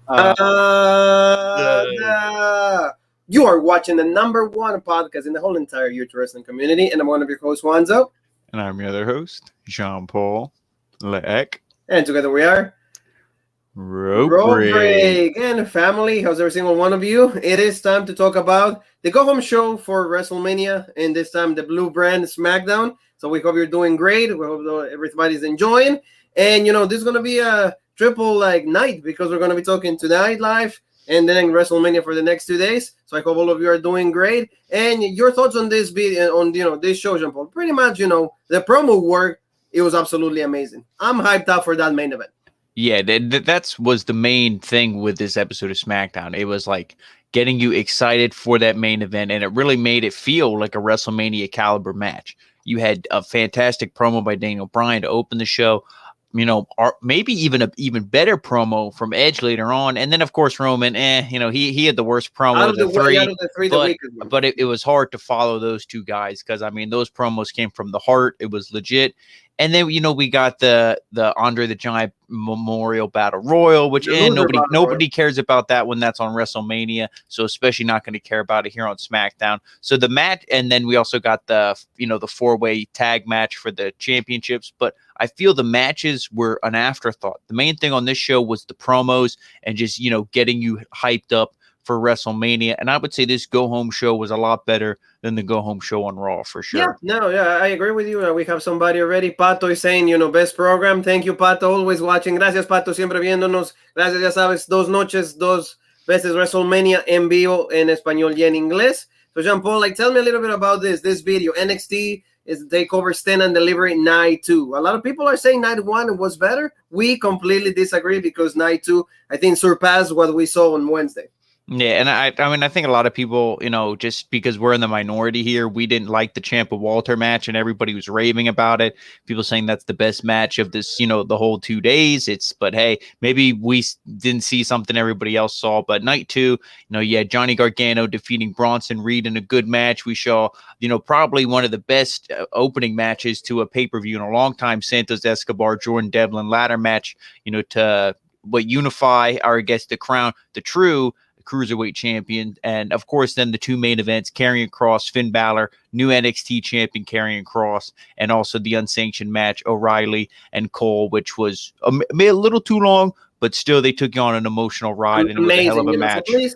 Uh, Uh, uh, you are watching the number one podcast in the whole entire youth wrestling community, and I'm one of your hosts, Juanzo. and I'm your other host, Jean Paul Leck. And together we are Rope Road Break. Break and family. How's every single one of you? It is time to talk about the go home show for WrestleMania, and this time the blue brand Smackdown. So we hope you're doing great. We hope everybody's enjoying. And this is gonna be a triple night because we're gonna be talking tonight live and then WrestleMania for the next 2 days. So I hope all of you are doing great. And your thoughts on this video, on this show, Jean Paul? Pretty much, the promo work. It was absolutely amazing. I'm hyped up for that main event. Yeah, that's was the main thing with this episode of SmackDown. It was like getting you excited for that main event, and it really made it feel like a WrestleMania caliber match. You had a fantastic promo by Daniel Bryan to open the show. Or maybe even a even better promo from Edge later on, and then of course Roman. He had the worst promo of the three, out of the three, the but weakest one. but it was hard to follow those two guys because those promos came from the heart. It was legit. And then we got the Andre the Giant Memorial Battle Royal, which nobody cares about that when that's on WrestleMania. So especially not going to care about it here on SmackDown. So the match, and then we also got the 4-way tag match for the championships. But I feel the matches were an afterthought. The main thing on this show was the promos and just getting you hyped up for WrestleMania. And I would say this go home show was a lot better than the go home show on Raw for sure. Yeah, I agree with you. We have somebody already. Pato is saying, best program. Thank you, Pato, always watching. Gracias, Pato, siempre viéndonos. Gracias, ya sabes, 2 noches, 2 veces WrestleMania en vivo en español y en inglés. So, Jean Paul, tell me a little bit about this video. NXT is the takeover stand and delivery night 2. A lot of people are saying night 1 was better. We completely disagree because night 2, I think, surpassed what we saw on Wednesday. Yeah, and I think a lot of people, just because we're in the minority here, we didn't like the Ciampa Walter match, and everybody was raving about it. People saying that's the best match of this, the whole 2 days. But hey, maybe we didn't see something everybody else saw. But night 2, you had Johnny Gargano defeating Bronson Reed in a good match. We saw, probably one of the best opening matches to a pay-per-view in a long time. Santos Escobar, Jordan Devlin ladder match, to unify, or I guess the crown, the true cruiserweight champion. And of course then the 2 main events, Karrion Kross, Finn Balor, new NXT champion Karrion Kross, and also the unsanctioned match O'Reilly and Cole, which was a little too long, but still they took you on an emotional ride. And it was a hell of a match. So please,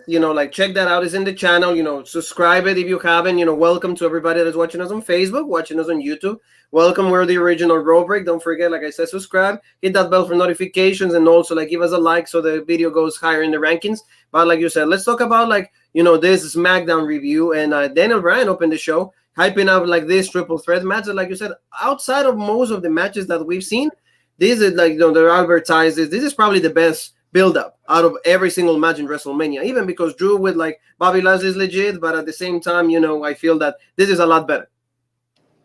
check that out. It's in the channel. Subscribe it if you haven't. Welcome to everybody that's watching us on Facebook, watching us on YouTube. Welcome. We're the original Road Break. Don't forget, like I said, subscribe, hit that bell for notifications, and also give us a like so the video goes higher in the rankings. But like you said, let's talk about this SmackDown review. And Daniel Bryan opened the show, hyping up this triple threat match. Like you said, outside of most of the matches that we've seen, this is they're advertised. This is probably the best build-up out of every single match in WrestleMania. Even because Drew with Bobby Lashley is legit, but at the same time, I feel that this is a lot better.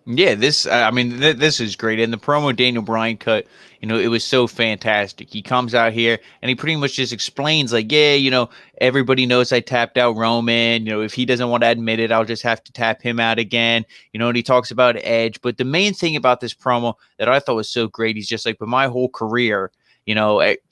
Yeah, this is great. And the promo Daniel Bryan cut, it was so fantastic. He comes out here and he pretty much just explains everybody knows I tapped out Roman. If he doesn't want to admit it, I'll just have to tap him out again. And he talks about Edge. But the main thing about this promo that I thought was so great, he's just but my whole career,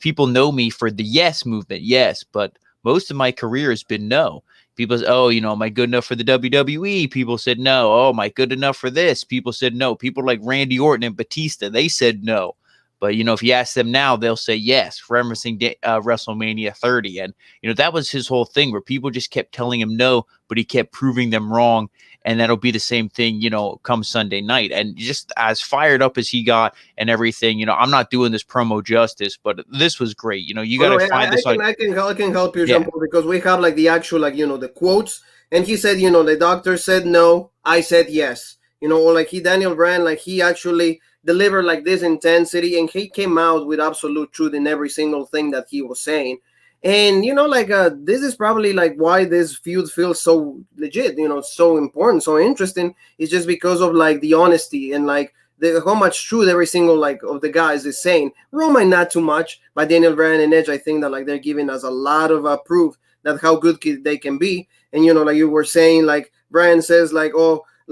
people know me for the yes movement. Yes, but most of my career has been no. People said, oh, am I good enough for the WWE? People said no. Oh, am I good enough for this? People said no. People like Randy Orton and Batista, they said no. But, if you ask them now, they'll say yes, referencing WrestleMania 30. And, that was his whole thing where people just kept telling him no, but he kept proving them wrong. And that'll be the same thing, come Sunday night. And just as fired up as he got and everything, I'm not doing this promo justice, but this was great. You got to find this. I can help you, Jean Paul, because we have the actual, the quotes. And he said, the doctor said no, I said yes. Or Daniel Bryan, he actually delivered this intensity, and he came out with absolute truth in every single thing that he was saying. And this is probably why this feud feels so legit, so important, so interesting. It's just because of the honesty and how much truth every single of the guys is saying. Roman not too much, but Daniel Bryan and Edge, I think that they're giving us a lot of proof that how good they can be. And you were saying, Bryan says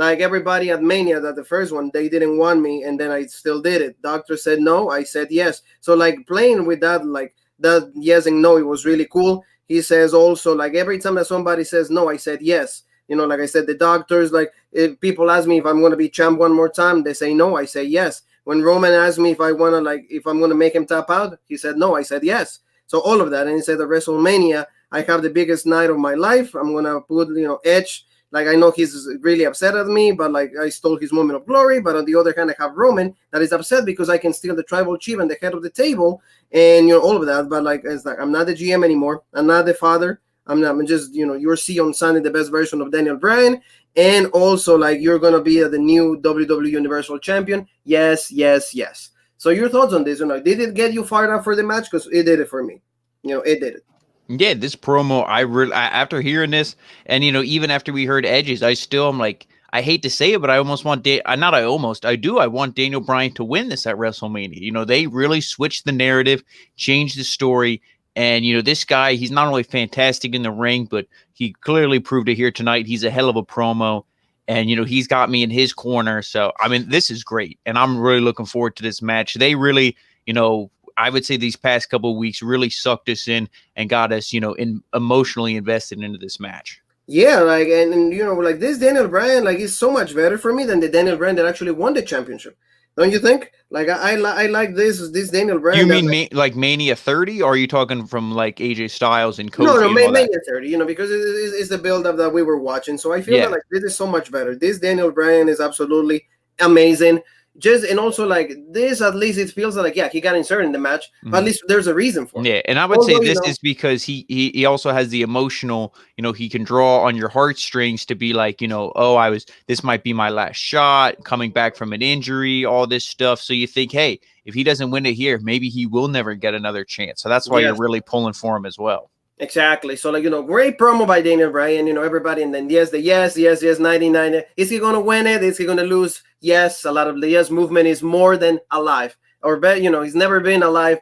everybody at Mania, that the first one, they didn't want me, and then I still did it. Doctor said no, I said yes. So playing with that that yes and no, it was really cool. He says also, like, every time that somebody says no, I said yes. Like I said, the doctors, like, if people ask me if I'm going to be champ one more time, they say no, I say yes. When Roman asked me if I want to, like, if I'm going to make him tap out, he said no, I said yes. So all of that. And he said at WrestleMania, I have the biggest night of my life. I'm going to put, Edge. Like, I know he's really upset at me, but, like, I stole his moment of glory. But on the other hand, I have Roman that is upset because I can steal the tribal chief and the head of the table and, all of that. But, like, it's like, I'm not the GM anymore. I'm not the father. I'm just, you're seeing on Sunday the best version of Daniel Bryan. And also, like, you're going to be the new WWE Universal Champion. Yes, yes, yes. So your thoughts on this? Did it get you fired up for the match? Because it did it for me. It did it. Yeah, this promo, after hearing this, and even after we heard Edges, I'm like, I hate to say it, but I almost want I want Daniel Bryan to win this at WrestleMania. They really switched the narrative, changed the story, and this guy, he's not only fantastic in the ring, but he clearly proved it here tonight. He's a hell of a promo, and he's got me in his corner. So I mean, this is great, and I'm really looking forward to this match. They really, I would say these past couple of weeks really sucked us in and got us, emotionally invested into this match. Yeah, like, and like, this Daniel Bryan, like, is so much better for me than the Daniel Bryan that actually won the championship. Don't you think? Like, I like this Daniel Bryan. You mean like Mania 30, or are you talking from like AJ Styles and Kofi? No, Mania 30. Because it's the build-up that we were watching. So I feel that, like, this is so much better. This Daniel Bryan is absolutely amazing. And also, like, this, at least it feels like, yeah, he got inserted in the match, but at least there's a reason for it. Yeah, and I would say this is because he also has the emotional, he can draw on your heartstrings to be like, this might be my last shot, coming back from an injury, all this stuff. So you think, hey, if he doesn't win it here, maybe he will never get another chance. So that's why you're really pulling for him as well. Exactly. So, like, great promo by Daniel Bryan, everybody. And then, yes, 99. Is he going to win it? Is he going to lose? Yes. A lot of the yes movement is more than alive. Or, he's never been alive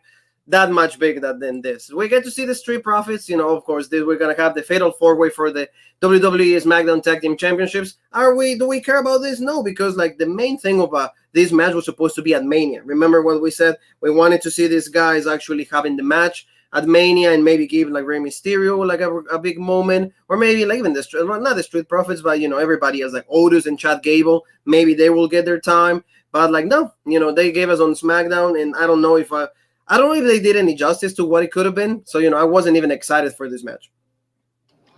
that much bigger than this. We get to see the Street Profits. Of course, we're going to have the Fatal 4-Way for the WWE Smackdown Tag Team Championships. Do we care about this? No, because, like, the main thing of this match was supposed to be at Mania. Remember what we said? We wanted to see these guys actually having the match at Mania and maybe give, like, Rey Mysterio, like, a big moment, or maybe, like, even not the Street Profits, but, everybody else, like Otis and Chad Gable, maybe they will get their time. But, like, no, they gave us on SmackDown, and I don't know if they did any justice to what it could have been. So, I wasn't even excited for this match.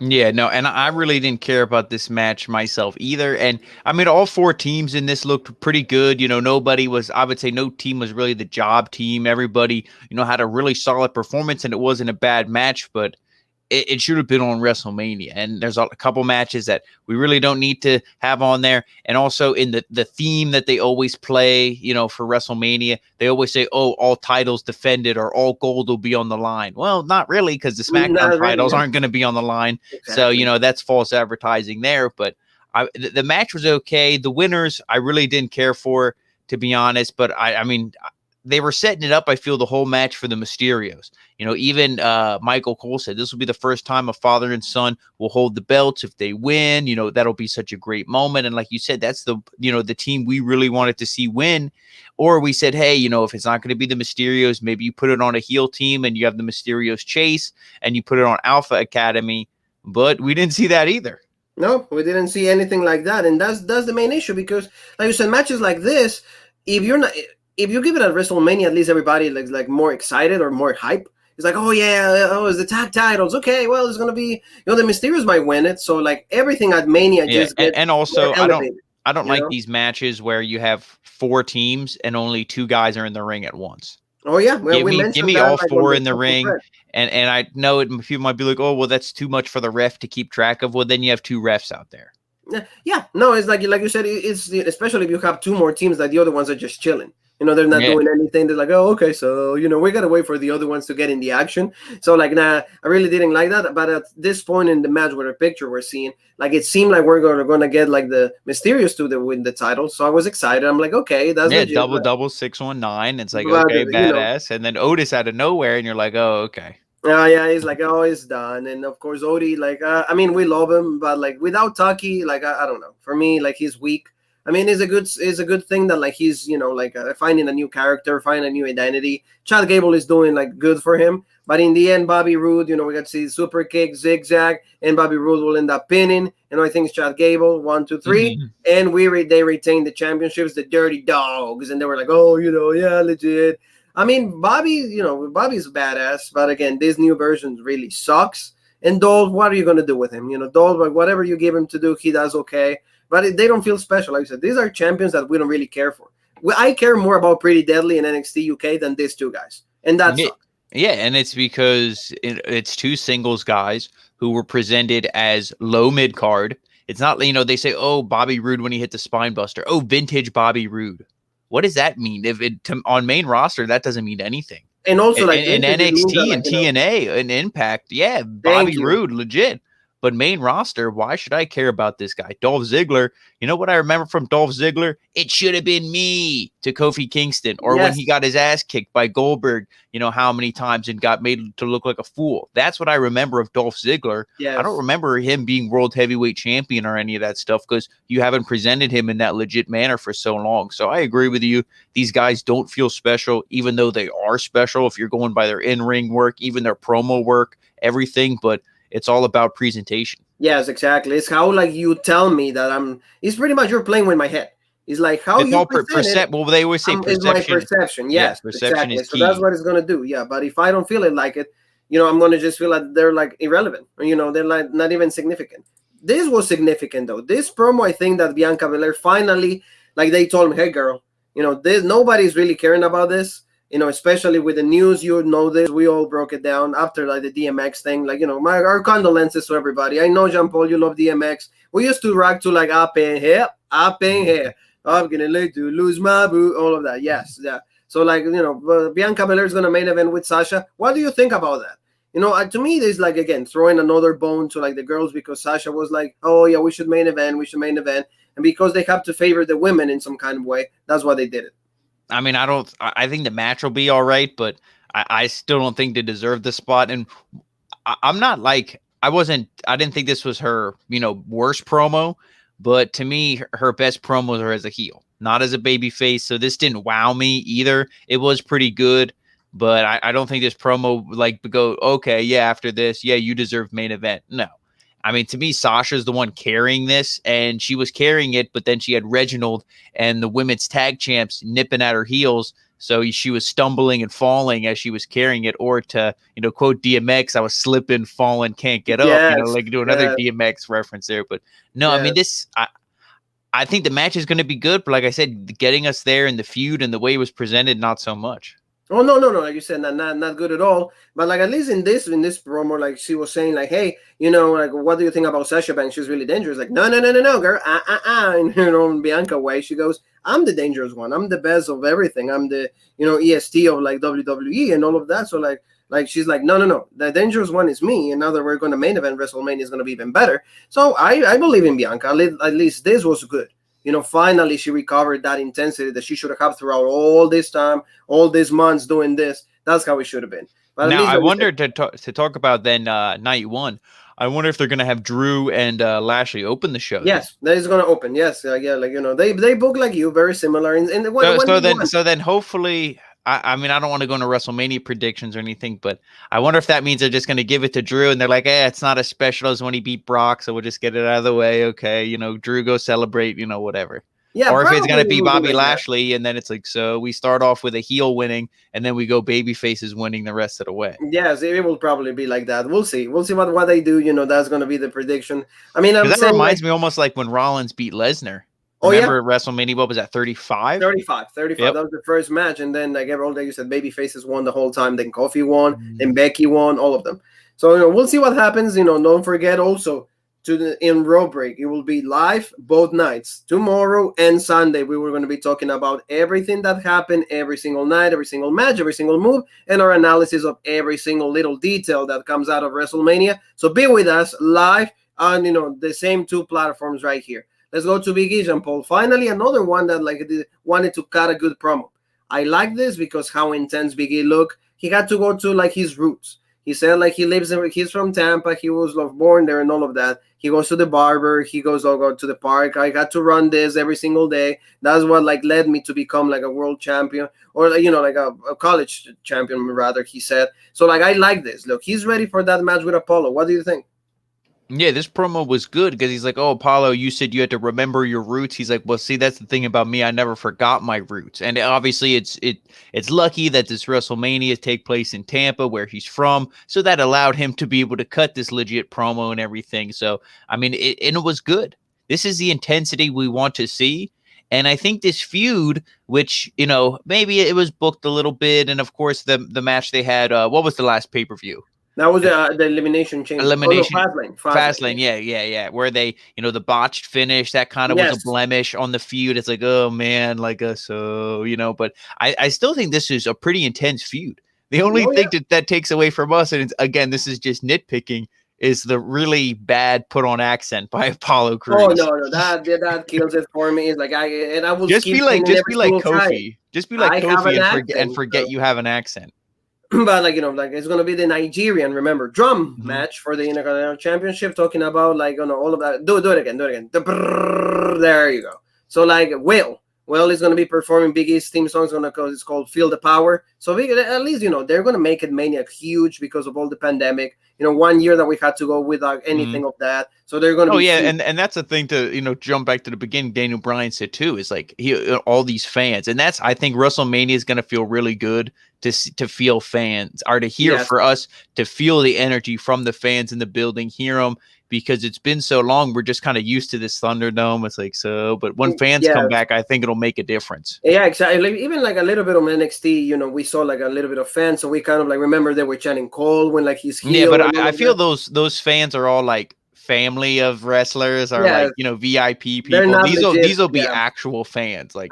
Yeah, no, and I really didn't care about this match myself either. And I mean, all four teams in this looked pretty good. I would say no team was really the job team. Everybody, had a really solid performance, and it wasn't a bad match, but it should have been on WrestleMania. And there's a couple matches that we really don't need to have on there. And also in the theme that they always play, for WrestleMania, they always say, oh, all titles defended or all gold will be on the line. Well, not really, because the SmackDown titles aren't going to be on the line. Exactly. So, that's false advertising there. But the match was okay. The winners, I really didn't care for, to be honest. But I mean, they were setting it up, I feel, the whole match for the Mysterios. Even Michael Cole said this will be the first time a father and son will hold the belts. If they win, that'll be such a great moment. And like you said, that's the team we really wanted to see win. Or we said, hey, if it's not going to be the Mysterios, maybe you put it on a heel team and you have the Mysterios chase and you put it on Alpha Academy. But we didn't see that either. No, we didn't see anything like that. And that's the main issue, because, like you said, matches like this, if you give it at WrestleMania, at least everybody like more excited or more hype. It's like, oh yeah, it's the tag titles. Okay, well, it's gonna be, the Mysterios might win it. So, like, everything at Mania just gets and also I don't like these matches where you have four teams and only two guys are in the ring at once. Oh yeah, well, give me all four in the ring. And I know people might be like, oh well, that's too much for the ref to keep track of. Well, then you have two refs out there. Yeah, no, it's like you said, it's especially if you have two more teams that the other ones are just chilling. They're not doing anything. They're like, oh, okay, so, we got to wait for the other ones to get in the action. So, like, nah, I really didn't like that. But at this point in the match, with the picture we're seeing, like, it seemed like we're going to get, like, the Mysterios to win the title. So I was excited. I'm like, okay, that's legit, double 619. It's like, okay, badass. And then Otis out of nowhere, and you're like, oh, okay. Yeah, he's like, oh, it's done. And of course, Odie, like, I mean, we love him, but, like, without Taki, like, I don't know. For me, like, he's weak. I mean, it's a good thing that like he's like finding a new character, finding a new identity. Chad Gable is doing like good for him, but in the end, Bobby Roode, we got to see super kick, zigzag, and Bobby Roode will end up pinning. And I think it's Chad Gable 1, 2, 3, and they retain the championships, the Dirty Dogs, and they were like, oh, yeah, legit. I mean, Bobby's badass, but again, this new version really sucks. And Dolph, what are you gonna do with him? Dolph, like whatever you give him to do, he does okay. But they don't feel special. Like I said, these are champions that we don't really care for. I care more about Pretty Deadly and NXT UK than these two guys, and that's yeah, and it's because it's two singles guys who were presented as low mid card. It's not they say, oh, Bobby Roode when he hit the spine buster, oh, vintage Bobby Roode. What does that mean? If on main roster, that doesn't mean anything. And also, like in NXT and TNA and Impact, yeah, Bobby Roode, legit. But main roster, why should I care about this guy? Dolph Ziggler, you know what I remember from Dolph Ziggler? It should have been me to Kofi Kingston. Or when he got his ass kicked by Goldberg, how many times and got made to look like a fool. That's what I remember of Dolph Ziggler. Yes. I don't remember him being world heavyweight champion or any of that stuff because you haven't presented him in that legit manner for so long. So I agree with you. These guys don't feel special, even though they are special if you're going by their in-ring work, even their promo work, everything. But it's all about presentation. Yes, exactly. It's how like you tell me that it's pretty much you're playing with my head. It's like how it's you present it. Well, they always say perception. It's my perception. Yes, perception exactly. is key. So that's what it's gonna do. Yeah, but if I don't feel it like it, I'm gonna just feel like they're like irrelevant. Or, they're like not even significant. This was significant though. This promo, I think that Bianca Belair finally, like they told me, hey girl, this nobody's really caring about this. Especially with the news, this. We all broke it down after like the DMX thing. Like, our condolences to everybody. I know, Jean Paul, you love DMX. We used to rock to like up in here. I'm gonna let you lose my boo. All of that. Yes, yeah. So like, Bianca Belair is gonna main event with Sasha. What do you think about that? To me, there's like again throwing another bone to like the girls because Sasha was like, oh yeah, we should main event, and because they have to favor the women in some kind of way, that's why they did it. I mean, I think the match will be all right, but I still don't think they deserve the spot. And I'm not like, I didn't think this was her, worst promo, but to me, her best promos are as a heel, not as a baby face. So this didn't wow me either. It was pretty good, but I don't think this promo like go, okay, yeah, after this, yeah, you deserve main event. No. I mean, to me, Sasha's the one carrying this, and she was carrying it, but then she had Reginald and the women's tag champs nipping at her heels, so she was stumbling and falling as she was carrying it, or to, quote DMX, I was slipping, falling, can't get up, like do another DMX reference there. But no, I mean, I think the match is going to be good, but like I said, getting us there in the feud and the way it was presented, not so much. Oh no! Like you said, not good at all. But like at least in this promo, like she was saying, like, hey, like what do you think about Sasha Banks? She's really dangerous. Like, no, girl, in her own Bianca way, she goes, I'm the dangerous one. I'm the best of everything. I'm the EST of like WWE and all of that. So like she's like, no, the dangerous one is me. And now that we're going to main event, WrestleMania is going to be even better. So I believe in Bianca. At least this was good. Finally she recovered that intensity that she should have had throughout all this time, all these months doing this. That's how it should have been. But now I wonder to talk about then night one. I wonder if they're going to have Drew and Lashley open the show. Yes, that is going to open. Yes, yeah, like they book like you, very similar. So then hopefully. I mean, I don't want to go into WrestleMania predictions or anything, but I wonder if that means they're just going to give it to Drew and they're like, it's not as special as when he beat Brock, so we'll just get it out of the way. Okay, Drew go celebrate, whatever. Yeah. Or if it's going to be Bobby Lashley, and then it's like, so we start off with a heel winning, and then we go baby faces winning the rest of the way. Yes, it will probably be like that. We'll see. We'll see what they do. That's going to be the prediction. I mean, that reminds me almost like when Rollins beat Lesnar. Remember WrestleMania, what was that, 35? 35. Yep. That was the first match. And then, like all day, you said baby faces won the whole time. Then Kofi won. Then Becky won, all of them. So, we'll see what happens. Don't forget also in Raw Break, it will be live both nights, tomorrow and Sunday. We were going to be talking about everything that happened every single night, every single match, every single move, and our analysis of every single little detail that comes out of WrestleMania. So be with us live on, the same two platforms right here. Let's go to Big E, Jean Paul. Finally, another one that wanted to cut a good promo. I like this because how intense Big E looked. He had to go to his roots. He said like he's from Tampa. He was like, born there and all of that. He goes to the barber. He goes, I'll go to the park. I got to run this every single day. That's what like led me to become like a world champion or like a college champion rather. He said so. Like I like this. Look, he's ready for that match with Apollo. What do you think? Yeah, this promo was good because he's like, "Oh, Apollo, you said you had to remember your roots." He's like, "Well, see, that's the thing about me. I never forgot my roots." And obviously, it's lucky that this WrestleMania take place in Tampa, where he's from, so that allowed him to be able to cut this legit promo and everything. So, I mean, it was good. This is the intensity we want to see. And I think this feud, which, maybe it was booked a little bit, and of course the match they had, what was the last pay-per-view? That was the Elimination Chamber. Elimination. Oh, no, Fastlane. Yeah. Where they, the botched finish, that kind of was a blemish on the feud. It's like, oh man, like but I still think this is a pretty intense feud. The only thing that takes away from us, and again, this is just nitpicking, is the really bad put on accent by Apollo Crews. Oh no, that kills it for me. It's like I will just be like Kofi. Just be like Kofi and forget you have an accent. But like it's gonna be the Nigerian, drum match for the Intercontinental Championship. Talking about all of that. Do it again. There you go. So like Will is gonna be performing Big E's theme song. It's called "Feel the Power." So at least they're gonna make it Mania huge because of all the pandemic. 1 year that we had to go without anything of that. So they're gonna. And that's the thing to jump back to the beginning. Daniel Bryan said too is like all these fans, and that's I think WrestleMania is gonna feel really good to feel fans or to hear for us to feel the energy from the fans in the building, hear them. Because it's been so long, we're just kind of used to this Thunderdome. It's like but when fans come back, I think it'll make a difference. Yeah, exactly. Even like a little bit of NXT, we saw like a little bit of fans, so we kind of like remember they were chanting Cole when like he's heel. Yeah, but I feel those fans are all like family of wrestlers or like VIP people. These will be actual fans. Like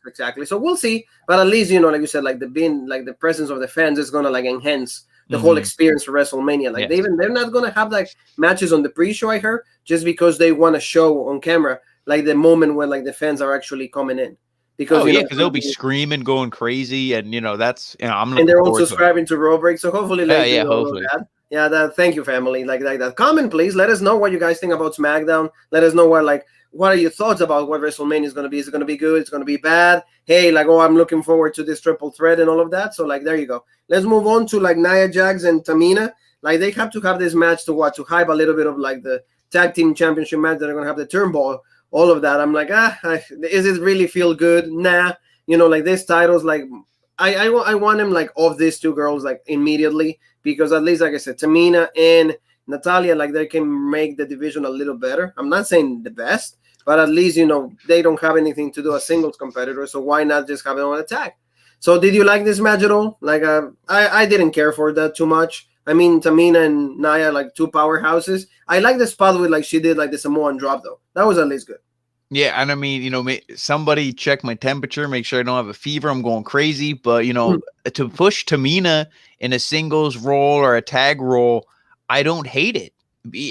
exactly. So we'll see, but at least like you said, like the presence of the fans is gonna like enhance the whole experience for WrestleMania. Like they're not gonna have like matches on the pre-show, I heard, just because they want to show on camera like the moment when like the fans are actually coming in. Because because they'll be screaming, going crazy, and that's I'm. And they're all subscribing to Raw Break, so hopefully, hopefully. Thank you, family. Like that. Comment, please. Let us know what you guys think about SmackDown. Let us know what are your thoughts about what WrestleMania is going to be? Is it going to be good? It's going to be bad? Hey, I'm looking forward to this triple threat and all of that. So, there you go. Let's move on to, Nia Jax and Tamina. They have to have this match to hype a little bit of, the tag team championship match that are going to have the turnbuckle, all of that. I'm like, is it really feel good? Nah. These titles, I want them, off these two girls, immediately. Because at least, like I said, Tamina and Natalia, they can make the division a little better. I'm not saying the best. But at least, they don't have anything to do as singles competitor. So why not just have them on attack? So did you like this match at all? I didn't care for that too much. I mean, Tamina and Nia, two powerhouses. I like the spot with, she did, the Samoan drop, though. That was at least good. Yeah, and I mean, somebody check my temperature, make sure I don't have a fever. I'm going crazy. But, to push Tamina in a singles role or a tag role, I don't hate it.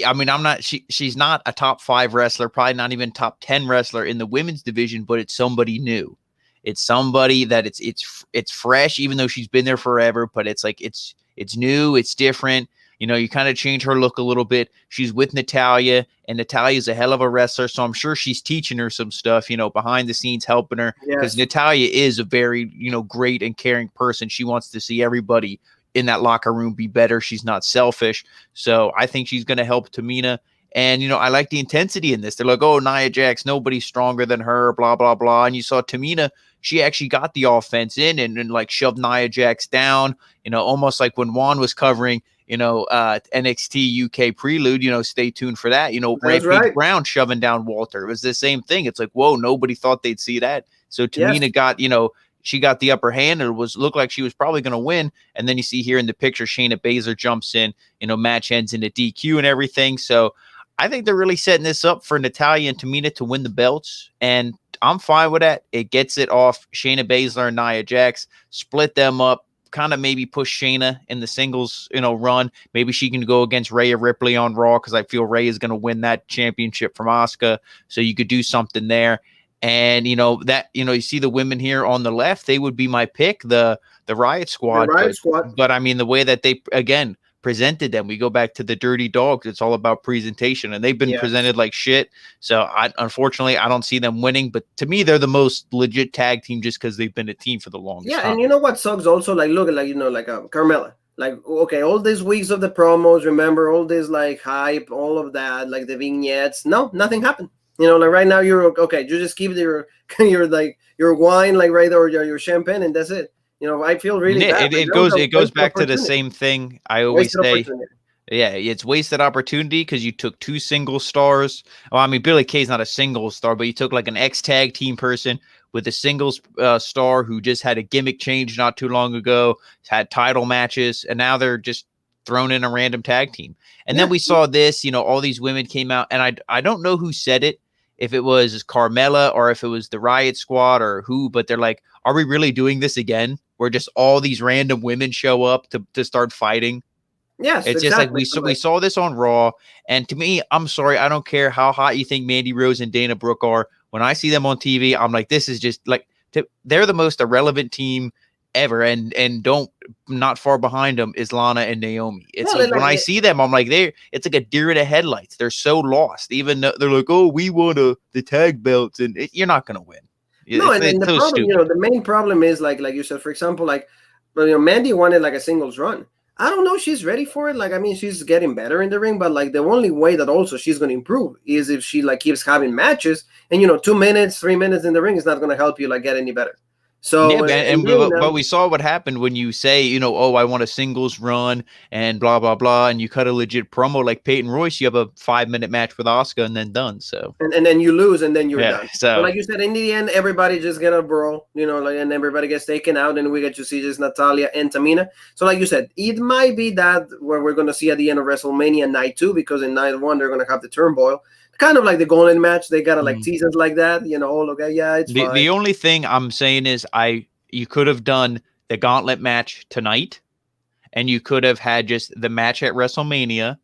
I mean, she's not a top 5 wrestler, probably not even top 10 wrestler in the women's division, but it's somebody new. It's somebody that it's fresh, even though she's been there forever, but it's it's new, it's different. You kind of change her look a little bit. She's with Natalya, and Natalia's a hell of a wrestler, so I'm sure she's teaching her some stuff, behind the scenes, helping her, because Natalya is a very, great and caring person. She wants to see everybody in that locker room be better. She's not selfish. So I think she's going to help Tamina. And, I like the intensity in this. They're like, oh, Nia Jax, nobody's stronger than her, blah, blah, blah. And you saw Tamina, she actually got the offense in and shoved Nia Jax down, almost like when Juan was covering, NXT UK Prelude, stay tuned for that. Rampage Brown shoving down Walter. It was the same thing. It's like, whoa, nobody thought they'd see that. So Tamina got, she got the upper hand and looked like she was probably going to win. And then you see here in the picture, Shayna Baszler jumps in, match ends in a DQ and everything. So I think they're really setting this up for Natalya and Tamina to win the belts. And I'm fine with that. It gets it off Shayna Baszler and Nia Jax, split them up, kind of maybe push Shayna in the singles, run. Maybe she can go against Rhea Ripley on Raw, because I feel Rhea is going to win that championship from Asuka. So you could do something there. And, you see the women here on the left, they would be my pick, the Riot Squad. The Riot Squad. But I mean, the way that they, again, presented them. We go back to the Dirty Dogs. It's all about presentation, and they've been presented like shit. So unfortunately, I don't see them winning. But to me, they're the most legit tag team just because they've been a team for the longest time. And you know what sucks also? Like, look, like, like Carmella. Like, okay, all these weeks of the promos, remember all this like hype, all of that, like the vignettes. No, nothing happened. Like right now you're okay. You just keep your your wine like right there, or your champagne, and that's it. I feel really bad. It goes back to the same thing I always say. Yeah, it's wasted opportunity because you took 2 single stars. Well, I mean, Billy Kay's not a single star, but you took like an ex-tag team person with a singles star who just had a gimmick change not too long ago, had title matches, and now they're just thrown in a random tag team. And then we saw this, all these women came out, and I don't know who said it, if it was Carmella or if it was the Riot Squad or who, but they're like, are we really doing this again? Where just all these random women show up to start fighting? Yes, it's just like we saw this on Raw, and to me, I'm sorry, I don't care how hot you think Mandy Rose and Dana Brooke are. When I see them on TV, I'm like, this is just like they're the most irrelevant team ever, and not far behind them is Lana and Naomi. It's when I see them, I'm like, it's like a deer in the headlights. They're so lost. Even though they're like, oh, we want the tag belts, and you're not gonna win. No, and the so problem, the main problem is like you said, for example, like Mandy wanted like a singles run. I don't know if she's ready for it. Like, I mean, she's getting better in the ring, but like the only way that also she's going to improve is if she like keeps having matches, and 2 minutes, 3 minutes in the ring is not going to help you like get any better. So but we saw what happened when you say, oh, I want a singles run and blah blah blah, and you cut a legit promo like Peyton Royce. You have a 5-minute match with Asuka and then done. So and then you lose and then you're done. So but like you said, in the end, everybody just get a brawl, and everybody gets taken out, and we get to see just Natalya and Tamina. So like you said, it might be that where we're going to see at the end of WrestleMania night 2, because in night 1 they're going to have the turmoil. Kind of like the Golden match, they gotta like tease us like that, okay, yeah, it's fine. The only thing I'm saying is you could have done the gauntlet match tonight, and you could have had just the match at WrestleMania,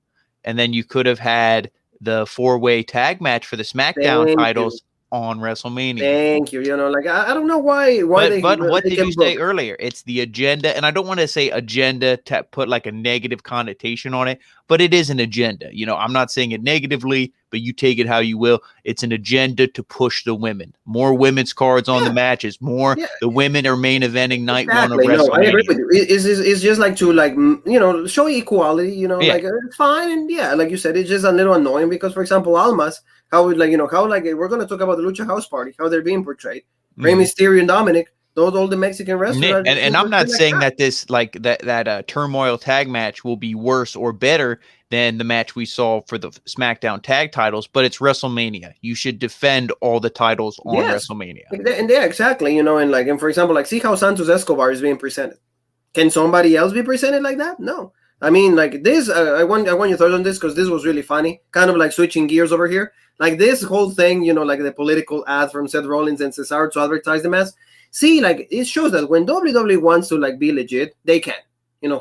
and then you could have had the 4-way tag match for the Smackdown titles on WrestleMania. Thank you. I don't know why but what did you say earlier? It's the agenda, and I don't want to say agenda to put like a negative connotation on it, but it is an agenda. I'm not saying it negatively, but you take it how you will. It's an agenda to push the women. More women's cards on the matches. More the women are main eventing night 1 of WrestleMania. No, I agree with you. It's just like to show equality. Like it's fine, and like you said, it's just a little annoying because, for example, Almas, how we're going to talk about the Lucha House Party, how they're being portrayed. Rey Mysterio and Dominic, all the Mexican wrestlers. And I'm not saying that this that turmoil tag match will be worse or better than the match we saw for the SmackDown tag titles, but it's WrestleMania. You should defend all the titles on WrestleMania. And exactly, and for example, like see how Santos Escobar is being presented. Can somebody else be presented like that? No. I mean, like this, I want your thoughts on this because this was really funny. Kind of like switching gears over here. Like this whole thing, like the political ad from Seth Rollins and Cesaro to advertise them as. See, like it shows that when WWE wants to like be legit, they can.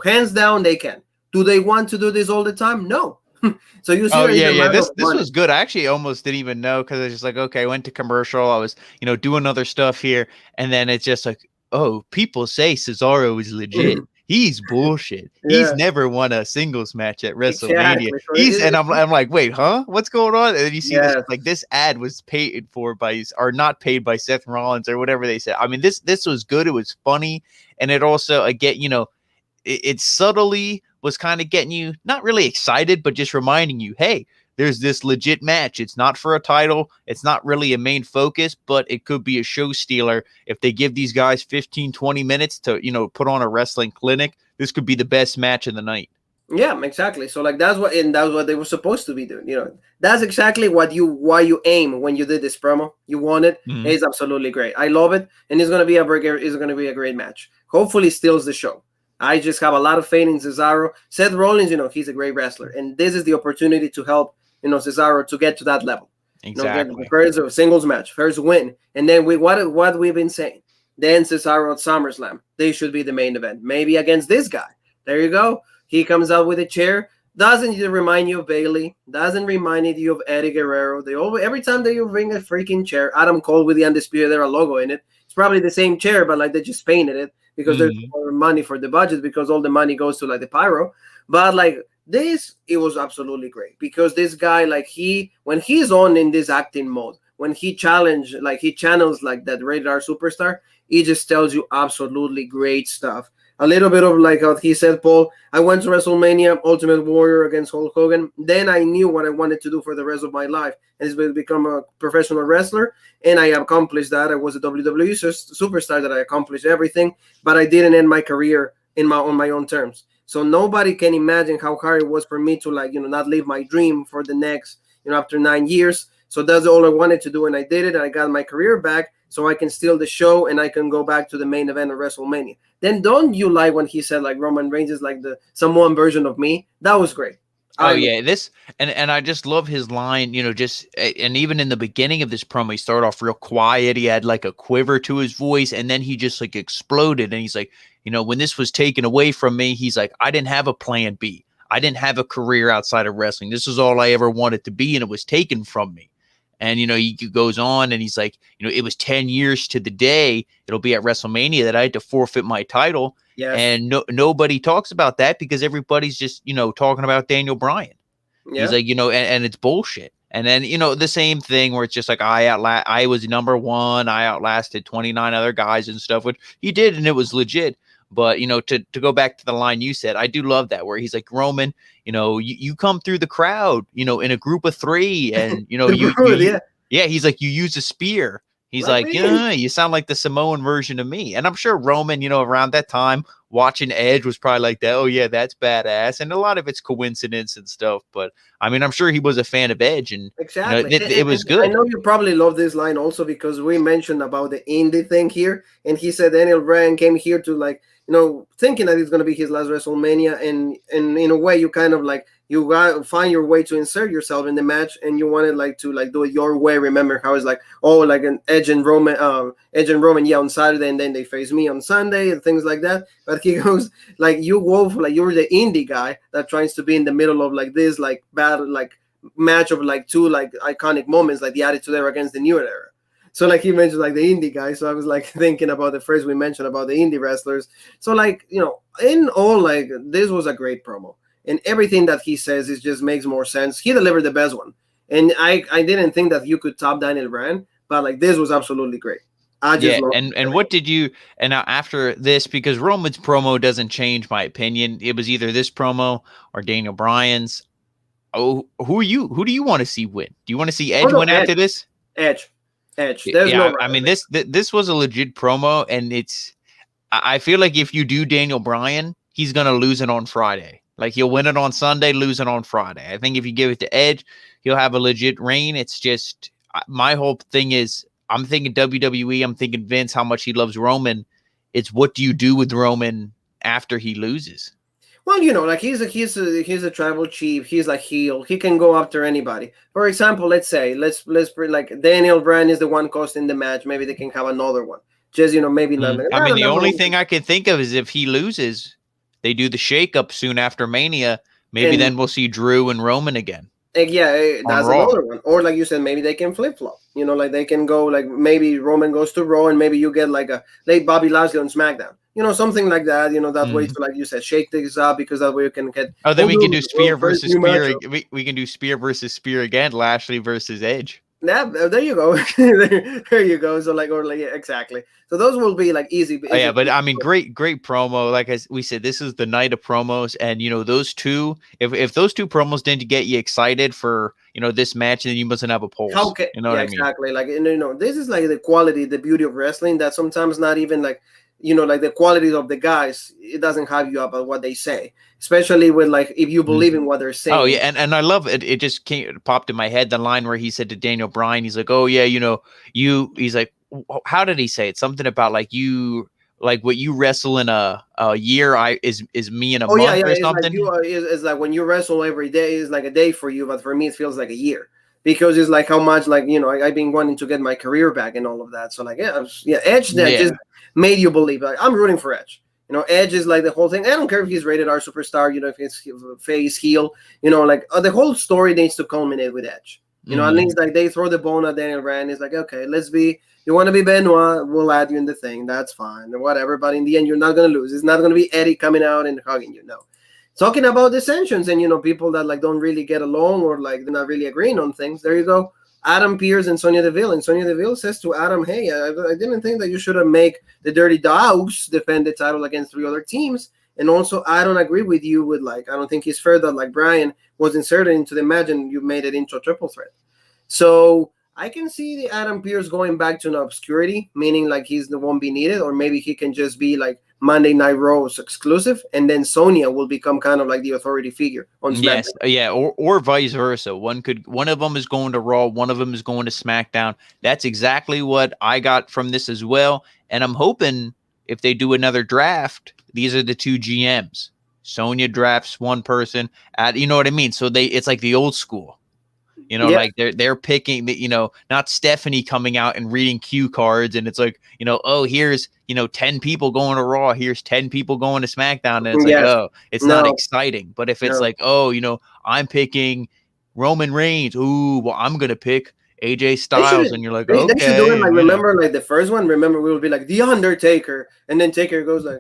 Hands down, they can. Do they want to do this all the time? No. So you see, this was good. I actually almost didn't even know because I was just like, okay, I went to commercial. I was, doing other stuff here, and then it's just like, oh, people say Cesaro is legit. He's bullshit. He's never won a singles match at WrestleMania. Exactly. And I'm like, wait, huh? What's going on? And then you see this, like this ad was paid for by, or not paid by Seth Rollins or whatever they said. I mean, this was good. It was funny, and it also it subtly was kind of getting you not really excited, but just reminding you, hey, there's this legit match. It's not for a title. It's not really a main focus, but it could be a show stealer. If they give these guys 15, 20 minutes to, put on a wrestling clinic, this could be the best match of the night. Yeah, exactly. So like that's what they were supposed to be doing. That's exactly why you aim when you did this promo. You want it. It's absolutely great. I love it. And it's going to be a great match. Hopefully steals the show. I just have a lot of faith in Cesaro. Seth Rollins, he's a great wrestler. And this is the opportunity to help Cesaro to get to that level. Exactly. First a singles match, first win, and then what we've been saying. Then Cesaro at SummerSlam, they should be the main event. Maybe against this guy. There you go. He comes out with a chair. Doesn't remind you of Bailey. Doesn't remind you of Eddie Guerrero. Every time that you bring a freaking chair, Adam Cole with the Undisputed Era logo in it. It's probably the same chair, but like they just painted it because there's more money for the budget because all the money goes to like the pyro. But like this, it was absolutely great because this guy, like when he's on in this acting mode, when he channels like that rated R superstar, he just tells you absolutely great stuff. A little bit of like how he said, Paul, I went to WrestleMania, Ultimate Warrior against Hulk Hogan. Then I knew what I wanted to do for the rest of my life, and it's to become a professional wrestler. And I accomplished that. I was a WWE superstar that I accomplished everything, but I didn't end my career on my own terms. So nobody can imagine how hard it was for me to not live my dream for the next, after 9 years. So that's all I wanted to do, and I did it. And I got my career back, so I can steal the show and I can go back to the main event of WrestleMania. Then don't you like when he said like Roman Reigns is like the Samoan version of me? That was great. Oh yeah, this and I just love his line, just and even in the beginning of this promo, he started off real quiet. He had like a quiver to his voice, and then he just like exploded. And he's like, when this was taken away from me, he's like, I didn't have a plan B. I didn't have a career outside of wrestling. This is all I ever wanted to be, and it was taken from me. And, he goes on and he's like, it was 10 years to the day it'll be at WrestleMania that I had to forfeit my title. Yes. And nobody talks about that because everybody's just, talking about Daniel Bryan. Yeah. He's like, and it's bullshit. And then, the same thing where it's just like, I was number one. I outlasted 29 other guys and stuff, which he did. And it was legit. But, to go back to the line you said, I do love that where he's like, Roman, you come through the crowd, in a group of three and, he's like, you use a spear. He's like, yeah, you sound like the Samoan version of me. And I'm sure Roman, around that time watching Edge was probably like that. Oh yeah, that's badass. And a lot of it's coincidence and stuff. But I mean, I'm sure he was a fan of Edge and exactly. It was good. I know you probably love this line also because we mentioned about the indie thing here. And he said Daniel Bryan came here to thinking that it's going to be his last WrestleMania. And in a way, you kind of you got to find your way to insert yourself in the match, and you wanted to do it your way. Remember how it's like, like an Edge and Roman, on Saturday, and then they face me on Sunday and things like that. But he goes you go for you're the indie guy that tries to be in the middle of this battle match of two iconic moments like the Attitude Era against the New Era. So he mentioned the indie guy. So I was thinking about the phrase we mentioned about the indie wrestlers. So in all this was a great promo. And everything that he says just makes more sense. He delivered the best one. And I didn't think that you could top Daniel Bryan, but this was absolutely great. And what did you and now after this, because Roman's promo doesn't change my opinion. It was either this promo or Daniel Bryan's. Oh, who do you want to see win? Do you want to see Edge win after this? Edge. There's no I mean this was a legit promo, and I feel like if you do Daniel Bryan, he's gonna lose it on Friday. He'll win it on Sunday, lose it on Friday. I think if you give it to Edge, he'll have a legit reign. It's just my whole thing is I'm thinking WWE, I'm thinking Vince, how much he loves Roman. It's what do you do with Roman after he loses? Well, he's a tribal chief. He's heel. He can go after anybody. For example, let's Daniel Bryan is the one costing the match. Maybe they can have another one. Just maybe not. I mean, the only thing I can think of is if he loses, they do the shakeup soon after Mania. Maybe then we'll see Drew and Roman again. Yeah, that's another one. Or you said, maybe they can flip flop. They can go maybe Roman goes to Raw and maybe you get a late Bobby Lashley on Smackdown. Something like that. That way to you said, shake things up because that way you can get. Oh, then we can do spear versus spear. We can do spear versus spear again. Lashley versus Edge. Yeah, there you go. There you go. So exactly. So those will be easy. Oh, yeah, but I mean, great promo. Like we said, this is the night of promos, and those two. If those two promos didn't get you excited for this match, then you mustn't have a pulse. Okay, what I mean? Exactly. This is the quality, the beauty of wrestling that sometimes not even the qualities of the guys, it doesn't have you about what they say, especially with if you believe in what they're saying. Oh yeah, and I love it. It just popped in my head, the line where he said to Daniel Bryan, he's like, oh yeah, he's like, how did he say it? Something about what you wrestle in a year is me in a month or something. It's when you wrestle every day is a day for you, but for me it feels like a year. Because it's how much I've been wanting to get my career back and all of that. So Edge just made you believe. I'm rooting for Edge. Edge is the whole thing. I don't care if he's rated R superstar. If it's face heel. The whole story needs to culminate with Edge. At least they throw the bone at Daniel Bryan. It's okay, you want to be Benoit, we'll add you in the thing. That's fine or whatever. But in the end, you're not gonna lose. It's not gonna be Eddie coming out and hugging you. No. Talking about dissensions and people that like don't really get along or like they're not really agreeing on things. There you go. Adam Pearce and Sonya Deville. And Sonya Deville says to Adam, hey, I didn't think that you should have make the Dirty Dogs defend the title against 3 other teams. And also, I don't agree with you with like, I don't think it's fair that like Bryan was inserted into the match and you made it into a triple threat. So I can see the Adam Pearce going back to an obscurity, meaning like he's the one be needed, or maybe he can just be like Monday Night Raw's exclusive, and then Sonya will become kind of like the authority figure on SmackDown. Yes, yeah, or vice versa. One of them is going to Raw, one of them is going to SmackDown. That's exactly what I got from this as well. And I'm hoping if they do another draft, these are the 2 GMs. Sonya drafts one person you know what I mean? So it's like the old school. Like they're picking the, not Stephanie coming out and reading cue cards and it's like, oh, here's, 10 people going to Raw. Here's 10 people going to SmackDown. And it's like, oh, it's not exciting. But if it's like, oh, I'm picking Roman Reigns. Ooh, well, I'm going to pick AJ Styles. And you're like, okay. They should do it like, remember like the first one? Remember, we will be like The Undertaker. And then Taker goes like,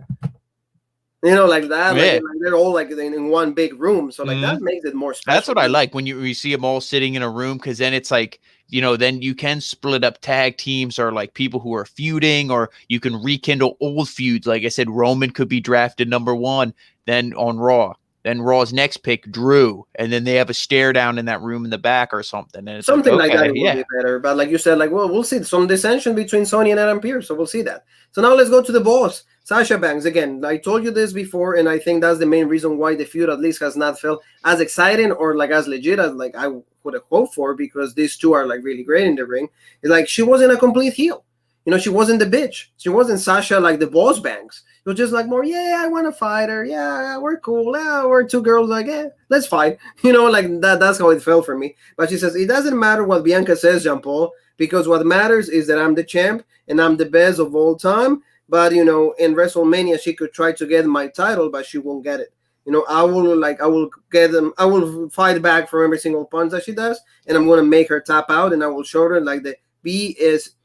like that. Like they're all like in one big room. So like that makes it more special. That's what I like when you see them all sitting in a room, because then it's like, then you can split up tag teams or like people who are feuding, or you can rekindle old feuds. Like I said, Roman could be drafted number 1 then on Raw. Then Raw's next pick, Drew, and then they have a stare down in that room in the back or something. And it's something like that would be better. But like you said, like, well, we'll see some dissension between Sonya and Adam Pearce, so we'll see that. So now let's go to the boss, Sasha Banks. Again, I told you this before, and I think that's the main reason why the feud at least has not felt as exciting or like as legit as like I would have hoped for, because these two are like really great in the ring. It's like she wasn't a complete heel. She wasn't the bitch. She wasn't Sasha like the boss Banks. It was just like more, I want to fight her. Yeah, we're cool. Yeah, we're 2 girls. Like, let's fight. Like that. That's how it felt for me. But she says, it doesn't matter what Bianca says, Jean Paul, because what matters is that I'm the champ and I'm the best of all time. But, in WrestleMania, she could try to get my title, but she won't get it. I will get them. I will fight back for every single punch that she does. And I'm going to make her tap out, and I will show her like the BEST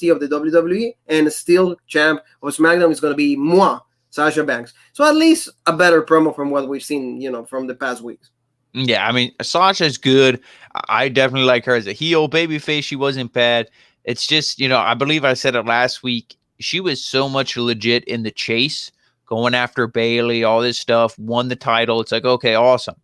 of the WWE, and still champ of SmackDown is going to be moi, Sasha Banks. So at least a better promo from what we've seen, from the past weeks. Yeah, I mean, Sasha's good. I definitely like her as a heel. Babyface, she wasn't bad. It's just, I believe I said it last week. She was so much legit in the chase, going after Bayley, all this stuff, won the title. It's like, okay, awesome.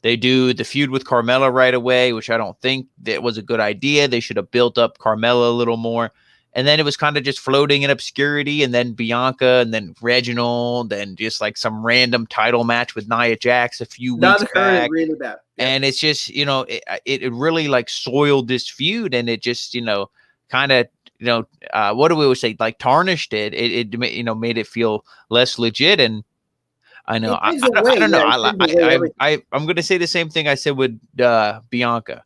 They do the feud with Carmella right away, which I don't think that was a good idea. They should have built up Carmella a little more. And then it was kind of just floating in obscurity. And then Bianca, and then Reginald, and just like some random title match with Nia Jax a few weeks back. Really bad. Yeah. And it's just, it really like soiled this feud. And it just, kind of, what do we always say? Like tarnished it. It made it feel less legit. And I know. I don't know. I'm going to say the same thing I said with Bianca.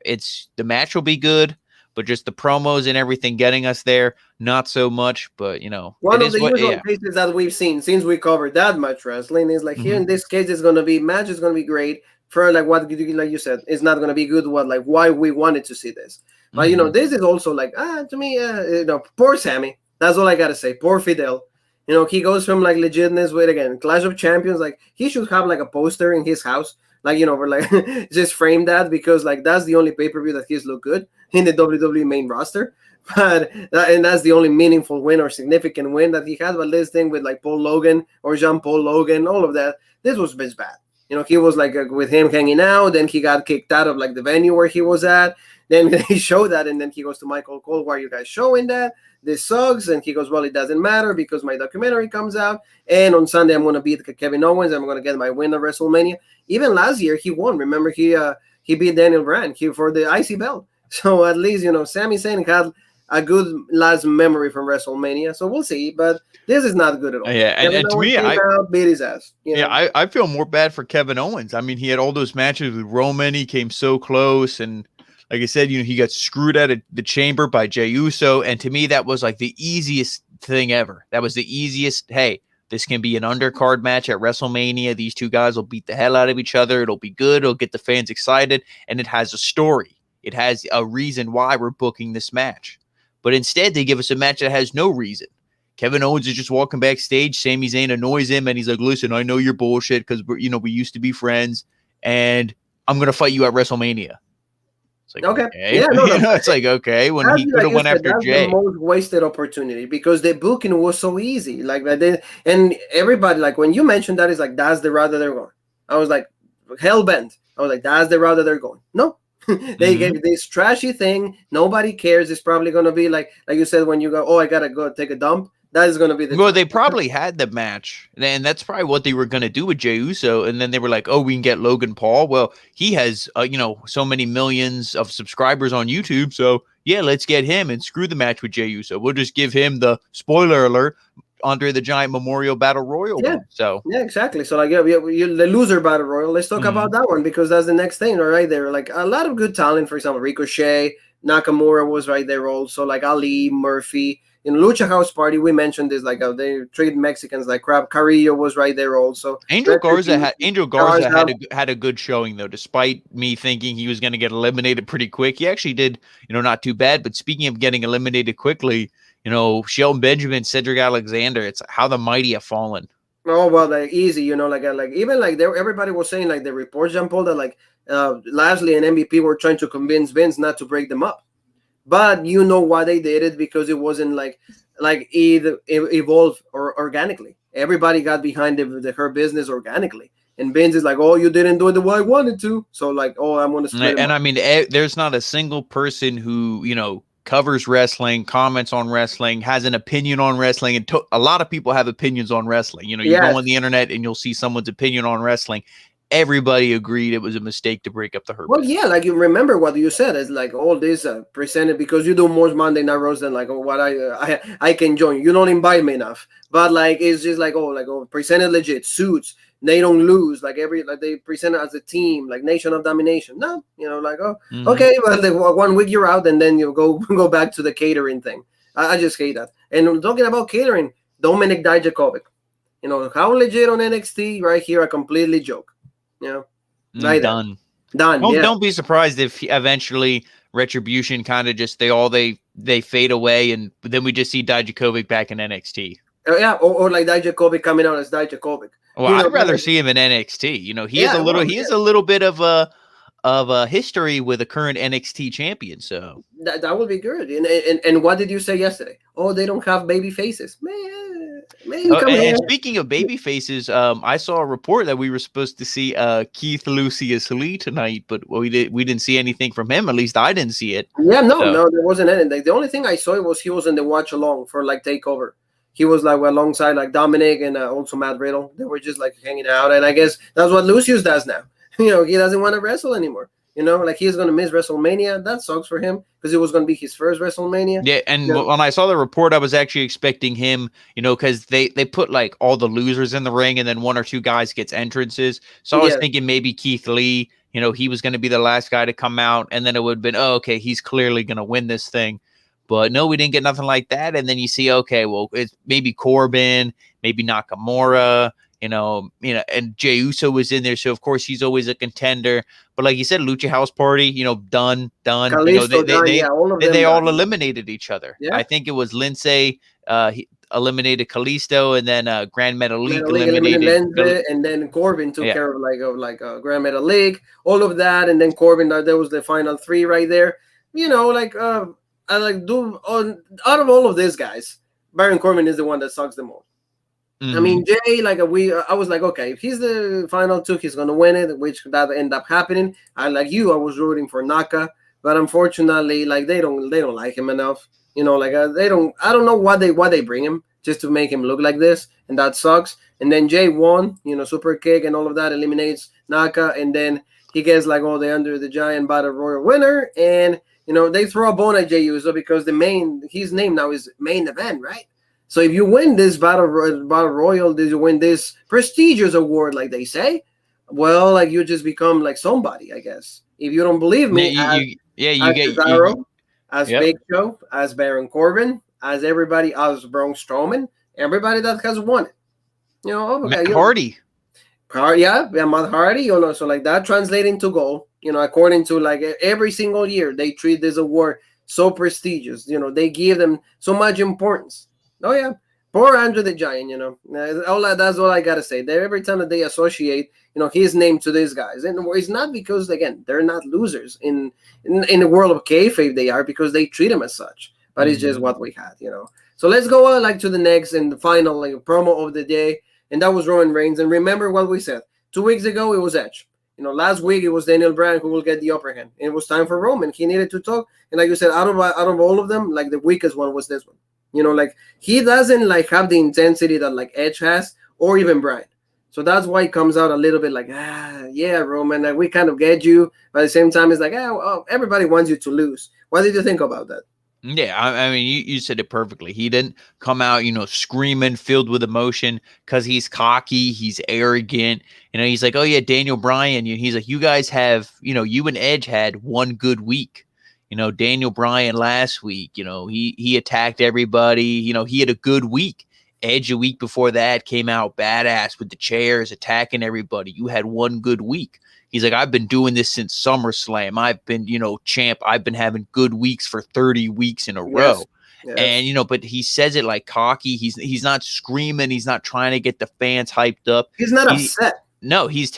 The match will be good, but just the promos and everything getting us there, not so much. But one of the usual cases that we've seen since we covered that much wrestling is like here in this case, it's going to be match is going to be great for like what like you said, it's not going to be good. Why we wanted to see this, but this is also like to me, poor Sammy. That's all I got to say. Poor Fidel. He goes from like legitness with, again, Clash of Champions. Like he should have like a poster in his house, like, where like just frame that, because like that's the only pay-per-view that he's looked good in the WWE main roster. But and that's the only meaningful win or significant win that he had. But this thing with like Paul Logan or Jean-Paul Logan, all of that, this was bad. He was like with him hanging out. Then he got kicked out of like the venue where he was at. Then they show that, and then he goes to Michael Cole, why are you guys showing that? This sucks. And he goes, well, it doesn't matter because my documentary comes out. And on Sunday, I'm going to beat Kevin Owens. I'm going to get my win at WrestleMania. Even last year, he won. Remember, he beat Daniel Bryan for the IC belt. So at least, Sami Zayn had a good last memory from WrestleMania. So we'll see. But this is not good at all. Yeah, and to me, I beat his ass. I feel more bad for Kevin Owens. I mean, he had all those matches with Roman. He came so close, and like I said, he got screwed out of the chamber by Jey Uso. And to me, that was like the easiest thing ever. That was the easiest. Hey, this can be an undercard match at WrestleMania. These 2 guys will beat the hell out of each other. It'll be good. It'll get the fans excited. And it has a story. It has a reason why we're booking this match. But instead, they give us a match that has no reason. Kevin Owens is just walking backstage. Sami Zayn annoys him, and he's like, "Listen, I know you're bullshit because we used to be friends, and I'm gonna fight you at WrestleMania." It's like, Okay. okay, Yeah, no, it's like, okay, when he could like have you went said, after that's the Jay. most wasted opportunity because the booking was so easy. Like that, and everybody, like when you mentioned that, is like that's the route that they're going. I was like, hell bent. I was like, that's the route that they're going. No, they gave this trashy thing. Nobody cares. It's probably gonna be like you said when you go, oh, I gotta go take a dump. That is gonna be the. Well, they probably had the match, and that's probably what they were going to do with Jey Uso. And then they were like, "Oh, we can get Logan Paul." Well, he has, so many millions of subscribers on YouTube, so yeah, let's get him and screw the match with Jey Uso. We'll just give him the spoiler alert Andre the Giant Memorial Battle Royal. Yeah, so yeah, exactly. So like, you the loser battle royal. Let's talk about that one because that's the next thing, right there. Like a lot of good talent. For example, Ricochet, Nakamura was right there also. Like Ali, Murphy. In Lucha House Party, we mentioned this, like they treat Mexicans like crap. Carrillo was right there also. Angel Garza had a good showing though, despite me thinking he was going to get eliminated pretty quick. He actually did, not too bad. But speaking of getting eliminated quickly, Shelton Benjamin, Cedric Alexander, it's how the mighty have fallen. Oh well, like easy, like even like there, everybody was saying like the reports, Jean Paul, that like Lashley and MVP were trying to convince Vince not to break them up. But you know why they did it, because it wasn't like either evolved or organically. Everybody got behind her business organically, and Vince is like, "Oh, you didn't do it the way I wanted to." So like, "Oh, I'm going to split." And I mean, there's not a single person who covers wrestling, comments on wrestling, has an opinion on wrestling, and a lot of people have opinions on wrestling. You go on the internet and you'll see someone's opinion on wrestling. Everybody agreed it was a mistake to break up the Hurt. Well, yeah, like you remember what you said. It's like all this presented because you do more Monday Night Raws than like what I can join. You don't invite me enough, but like it's just like presented legit suits. They don't lose like they present it as a team, like Nation of Domination. No, okay, well, 1 week you're out, and then you go back to the catering thing. I just hate that. And talking about catering, Dominic Dijakovic, how legit on NXT right here, a completely joke. Right done. Don't be surprised if eventually Retribution kind of just they fade away, and then we just see Dijakovic back in NXT. Or like Dijakovic coming out as Dijakovic. Well, I'd rather see him in NXT. He is a little bit of a history with a current NXT champion. So that would be good. And what did you say yesterday? Oh, they don't have baby faces, man. And speaking of baby faces, I saw a report that we were supposed to see Keith Lucius Lee tonight, but we didn't see anything from him. At least I didn't see it. Yeah, no, there wasn't anything. The only thing I saw was he was in the watch along for like Takeover. He was like alongside like Dominic and also Matt Riddle. They were just like hanging out, and I guess that's what Lucius does now. He doesn't want to wrestle anymore. Like he's going to miss WrestleMania. That sucks for him because it was going to be his first WrestleMania. Yeah, and when I saw the report, I was actually expecting him, because they put like all the losers in the ring and then one or two guys gets entrances. So I was thinking maybe Keith Lee, he was going to be the last guy to come out, and then it would have been, oh, okay, he's clearly going to win this thing. But no, we didn't get nothing like that. And then you see, okay, well, it's maybe Corbin, maybe Nakamura, and Jey Uso was in there, so of course he's always a contender. But like you said, Lucha House Party, done. Kalisto, they all eliminated each other. Yeah. I think it was Lindsay he eliminated Kalisto, and then Grand Metalik eliminated Lindsay, and then Corbin took care of Grand Metalik, all of that, and then Corbin. There was the final three right there. Out of all of these guys, Baron Corbin is the one that sucks the most. Mm-hmm. I mean, Jay, I was like, okay, if he's the final two, he's gonna win it, which that ended up happening. I was rooting for Naka, but unfortunately, they don't like him enough. I don't know why they bring him just to make him look like this, and that sucks. And then Jay won, super kick and all of that eliminates Naka, and then he gets the Under the Giant Battle Royal winner, and they throw a bone at Jey Uso because his name now is Main Event, right? So if you win this battle royal, you win this prestigious award, like they say, well, you just become somebody, I guess. If you don't believe me, as Big Show, as Baron Corbin, as everybody, as Braun Strowman, everybody that has won it. Matt Hardy. Matt Hardy, so that translating to gold, according to every single year, they treat this award so prestigious, they give them so much importance. Oh yeah, Poor Andrew the Giant, that's all I gotta say. Every time that they associate, his name to these guys, and it's not because again they're not losers in the world of kayfabe. They are because they treat them as such. But it's just what we had. So let's go on to the next and the final promo of the day, and that was Roman Reigns. And remember what we said 2 weeks ago. It was Edge. Last week it was Daniel Bryan who will get the upper hand. It was time for Roman. He needed to talk, and like you said, out of all of them, the weakest one was this one. He doesn't have the intensity that Edge has or even Bryan. So that's why it comes out a little bit yeah, Roman, we kind of get you. But at the same time, it's everybody wants you to lose. What did you think about that? Yeah, I mean, you said it perfectly. He didn't come out, screaming, filled with emotion because he's cocky, he's arrogant. He's like, oh, yeah, Daniel Bryan. He's like, you guys have, you and Edge had one good week. Daniel Bryan last week, he attacked everybody. He had a good week. Edge a week before that came out badass with the chairs, attacking everybody. You had one good week. He's like, I've been doing this since SummerSlam. I've been, champ. I've been having good weeks for 30 weeks in a row. Yes. And, but he says it like cocky. He's not screaming. He's not trying to get the fans hyped up. He's not upset. No, he's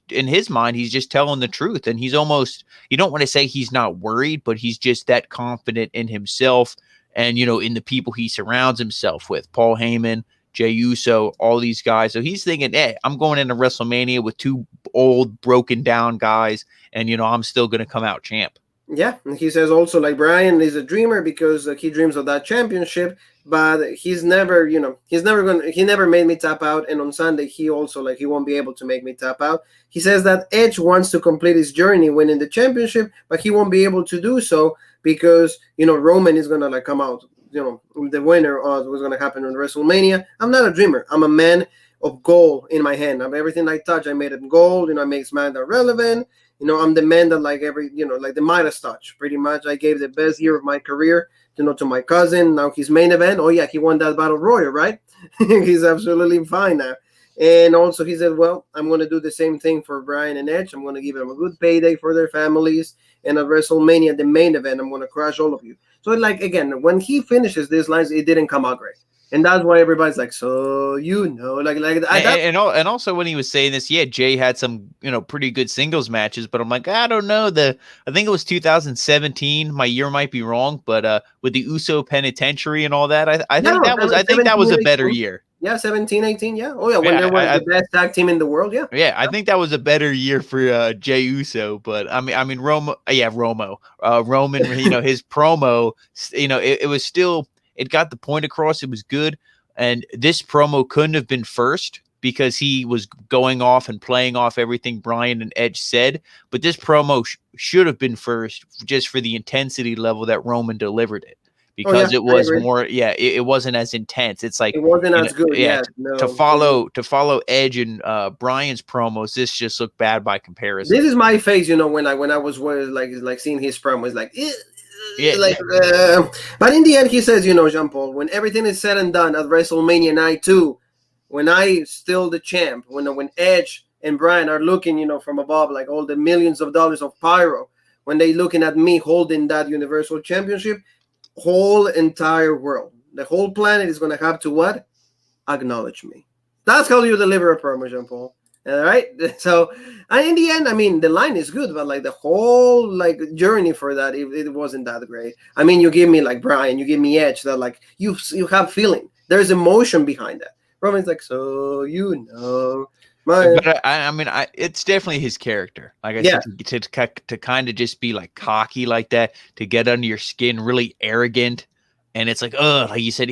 in his mind, he's just telling the truth. And he's almost, you don't want to say he's not worried, but he's just that confident in himself and, in the people he surrounds himself with. Paul Heyman, Jey Uso, all these guys. So he's thinking, hey, I'm going into WrestleMania with two old, broken down guys, and, I'm still going to come out champ. Yeah, and he says also Bryan is a dreamer because he dreams of that championship, but he never made me tap out. And on Sunday, he also he won't be able to make me tap out. He says that Edge wants to complete his journey winning the championship, but he won't be able to do so because, Roman is going to come out, the winner of what's going to happen on WrestleMania. I'm not a dreamer. I'm a man of gold in my hand. Everything I touch, I made it gold. I make SmackDown relevant. I'm the man that the Midas touch, pretty much. I gave the best year of my career, to my cousin. Now he's main event. Oh, yeah, he won that Battle Royal, right? He's absolutely fine now. And also he said, well, I'm going to do the same thing for Bryan and Edge. I'm going to give them a good payday for their families. And at WrestleMania, the main event, I'm going to crush all of you. So, again, when he finishes these lines, it didn't come out great. And that's why everybody's so and also when he was saying this, yeah, Jay had some pretty good singles matches, but I'm like, I don't know. I think it was 2017. My year might be wrong, but with the Uso Penitentiary and all that, I think that was a better year. Yeah, 17, 18, yeah. Oh yeah, when they were the best tag team in the world, yeah. Yeah, I think that was a better year for Jey Uso, but I mean Roman, his promo, it was still. It got the point across. It was good. And this promo couldn't have been first because he was going off and playing off everything Bryan and Edge said. But this promo should have been first just for the intensity level that Roman delivered it. Because it was more, it wasn't as intense. It's like it wasn't as good. To follow Edge and Bryan's promos, this just looked bad by comparison. This is my face, when I was seeing his promos, but in the end, he says, Jean Paul, when everything is said and done at WrestleMania Night 2, when I still the champ, when Edge and Bryan are looking, from above, all the millions of dollars of pyro, when they looking at me holding that Universal Championship, whole entire world, the whole planet is going to have to what? Acknowledge me. That's how you deliver a promo, Jean Paul. All right. So, and in the end, I mean, the line is good, but the whole journey for that, it wasn't that great. I mean, you give me Bryan, you give me Edge, that you have feeling. There's emotion behind that. Roman's but I mean, it's definitely his character. Like I said, to kind of just be cocky like that, to get under your skin, really arrogant, and it's like you said,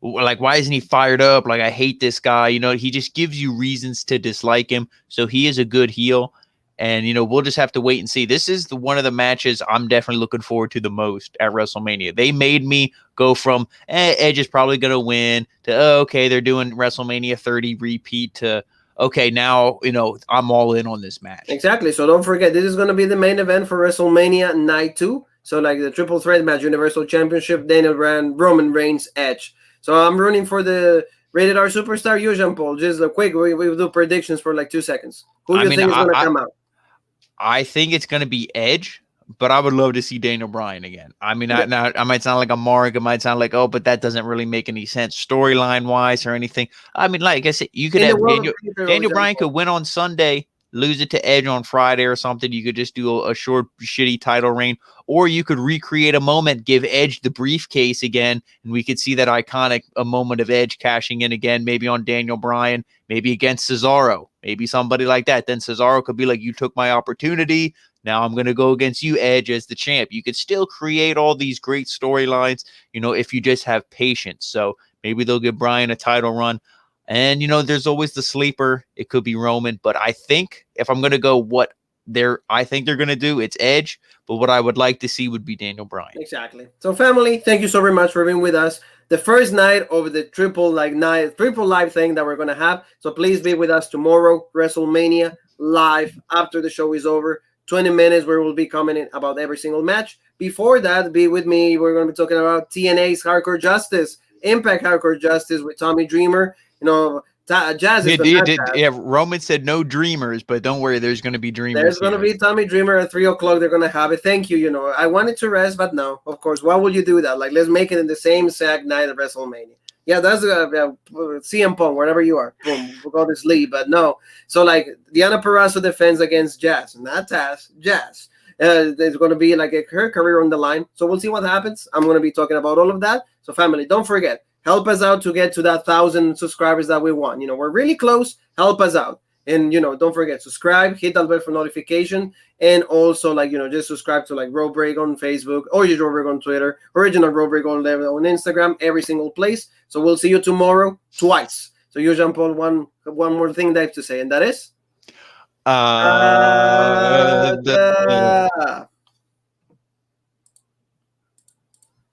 why isn't he fired up? I hate this guy. He just gives you reasons to dislike him. So he is a good heel. And, we'll just have to wait and see. This is one of the matches I'm definitely looking forward to the most at WrestleMania. They made me go from Edge is probably going to win to, okay, they're doing WrestleMania 30 repeat to, okay, now, I'm all in on this match. Exactly. So don't forget, this is going to be the main event for WrestleMania Night 2. So the triple threat match, Universal Championship, Daniel Bryan, Roman Reigns, Edge. So I'm running for the Rated R Superstar. You, Jean Paul, just quick, we do predictions for 2 seconds. Who do you think is going to come out? I think it's going to be Edge. but I would love to see Daniel Bryan again. I mean, I might sound like a mark. It might sound like, oh, but that doesn't really make any sense storyline wise or anything. I mean, like I said, you could In the have world of Daniel Bryan could win on Sunday, lose it to Edge on Friday or something. You could just do a short, shitty title reign, or you could recreate a moment, give Edge the briefcase again, and we could see that iconic a moment of Edge cashing in again, maybe on Daniel Bryan, maybe against Cesaro, maybe somebody like that. Then Cesaro could be like, you took my opportunity. Now I'm going to go against you, Edge, as the champ. You could still create all these great storylines, if you just have patience. So maybe they'll give Bryan a title run. And, there's always the sleeper. It could be Roman. But I think if I'm going to go I think they're going to do, it's Edge. But what I would like to see would be Daniel Bryan. Exactly. So, family, thank you so very much for being with us. The first night of the triple live thing that we're going to have. So please be with us tomorrow, WrestleMania, live after the show is over. 20 minutes where we'll be commenting about every single match. Before that, be with me. We're going to be talking about TNA's Hardcore Justice, Impact Hardcore Justice with Tommy Dreamer. Jazz is Roman said no dreamers, but don't worry, there's going to be dreamers. There's going to be Tommy Dreamer at 3 o'clock. They're going to have it. Thank you. I wanted to rest, but no, of course. Why would you do that? Like, let's make it in the same exact night of WrestleMania. Yeah, that's CM Punk, wherever you are. Boom, we'll go to sleep. But no. So, like, Diana Purrazzo defends against Jazz. Not Taz, Jazz. There's going to be, like, her career on the line. So we'll see what happens. I'm going to be talking about all of that. So, family, don't forget. Help us out to get to that 1,000 subscribers that we want. We're really close. Help us out. And, don't forget, subscribe, hit that bell for notification. And also, just subscribe to, Road Break on Facebook, or Road Break on Twitter, Original Road Break on Instagram, every single place. So we'll see you tomorrow twice. So you, Jean-Paul, one more thing that I have to say, and that is...